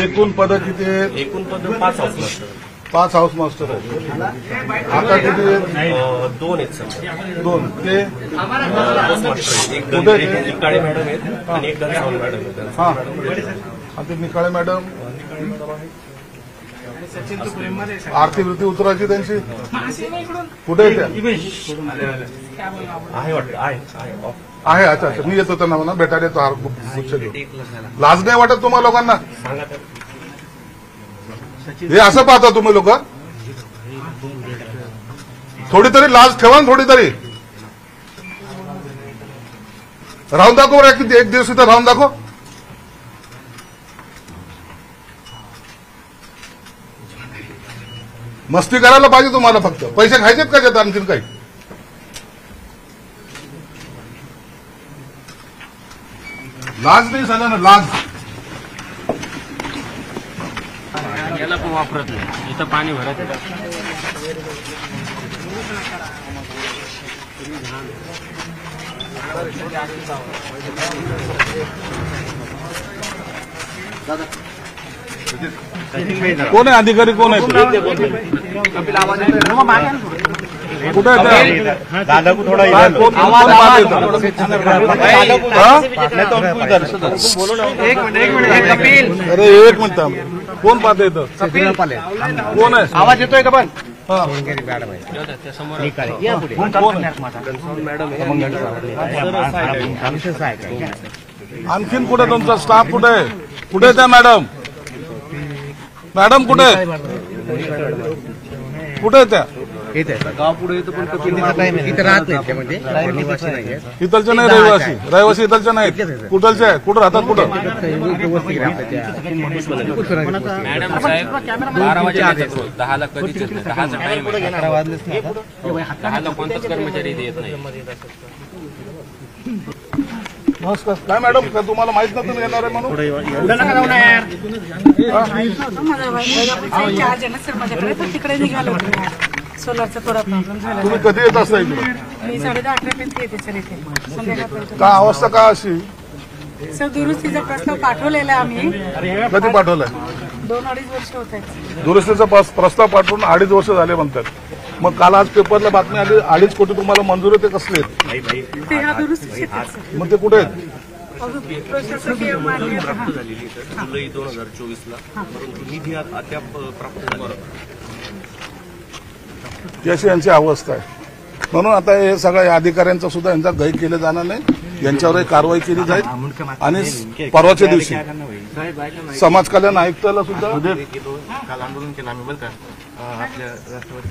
एकूण पद किती आहेत? एकूण पद 5 हाऊस मास्टर 5 हाऊस मास्टर आहेत. आता किती आहेत? 2 आहेत सर. 2 ते हाऊस मास्टर आहेत. एक निकाळे मॅडम आहेत आणि एक घनसावंत मॅडम आहेत. हा आणि ते निकाळे मॅडम आरती वृत्ती उतरायची त्यांची कुठे आहे त्या? आहे वाटतं आहे. आहे. अच्छा अच्छा मी येतो त्यांना म्हणा भेटायला येतो. लाज नाही वाटत तुम्हाला लोकांना? सांगा तर. हे असं पाहता तुम्ही लोक? थोडी तरी लाज ठेवा ना, थोडी तरी. राहून दाखव रे किती, एक दिवस इथं राहून दाखव. मस्ती करायला पाहिजे तुम्हाला, फक्त पैसे खायचेत का त्यात आणखीन काही? लाज नाही झालं ना, लाज. याला पण वापरत नाही. इथं पाणी भरत कोण आहे अधिकारी? कोण आहे? कुठे आहे? दादा को थोड़ा कोण पाहत येतं? अरे एक मिनिट थांब. कोण पाहत येतं? कोण आहे? आवाज येतोय का पण? हा. आणखीन कुठे तुमचा स्टाफ? कुठे आहे? कुठे आहे त्या मॅडम? मॅडम कुठे आहे? कुठे आहे त्या? गाव पुढे येतो पण इथं राहत नाही त्यामध्ये इथलचे नाही रहिवासी. रहिवासी इथलचे नाहीत. कुठलचे आहे? कुठं राहतात? कुठं? मॅडम साहेब 12 वाजता 10ला कधीच येत नाही. 10चा टाइम आहे. 10ला कोणताच कर्मचारी येत नाही. नमस्कार. काय मॅडम, काय तुम्हाला माहित नव्हतं मी येणार आहे म्हणून? तिकडे निघालो. सोलारचा थोडा प्रॉब्लेम झाला. तुम्ही कधी येत असता इकडे? मी 10:30 पर्यंत येते सर इथे संध्याकाळपर्यंत. का अवस्था का अशी? सर दुरुस्तीचा प्रस्ताव पाठवलेला आम्ही. कधी पाठवलाय? 2-2.5 वर्ष होत आहेत. दुरुस्तीचा प्रस्ताव पाठवून 2.5 वर्ष झाले म्हणतात. मग काल आज पेपरला बातमी आली 2.5 कोटी तुम्हाला मंजूर आहे. ते कसले आहेत? ते ह्या दुरुस्तीचे आहेत सर. मग ते कुठे आहेत? प्रशासकीय मान्यता. जुलै 2024ला परंतु निधी अद्याप प्राप्त झाला. अशी यांची अवस्था आहे. म्हणून आता हे सगळ्या अधिकाऱ्यांचा सुद्धा यांचा गैर केले जाणार नाही. यांच्यावरही कारवाई केली जाईल. आणि परवाच्या दिवशी समाज कल्याण आयुक्ताला सुद्धा काल आंदोलन केलं आम्ही बरं का. आपल्या राष्ट्रवादी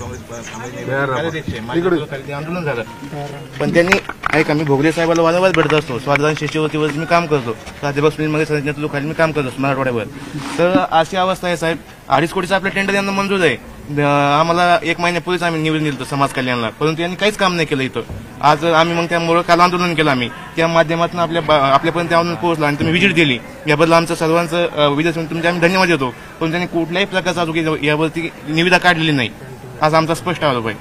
काँग्रेस आंदोलन झालं पण त्यांनी ऐका मी भोगले साहेबाला वारंवार भेटत असतो. स्वाधान शिष्यवृत्तीवर मी काम करतो. प्राध्यापक सुनील मगे सर नेतृत्वाखाली मी काम करत असतो मराठवाड्यावर. तर अशी अवस्था आहे साहेब. 2.5 कोटीचा आपल्या टेंडर यांना मंजूर आहे. आम्हाला 1 महिन्यापूर्वीच आम्ही निवेदन दिलं समाज कल्याणला परंतु यांनी काहीच काम नाही केलं इथं. आज आम्ही मग त्यामुळे काल आंदोलन केलं. आम्ही त्या माध्यमातून आपल्यापर्यंत आंदोलन पोहोचलं आणि तुम्ही व्हिजिट दिली. याबद्दल आमचं सर्वांचं विजय तुमचे आम्ही धन्यवाद देतो. पण त्यांनी कुठल्याही प्रकारचा यावरती निविदा काढलेली नाही. आज आमचा स्पष्ट आरोप आहे.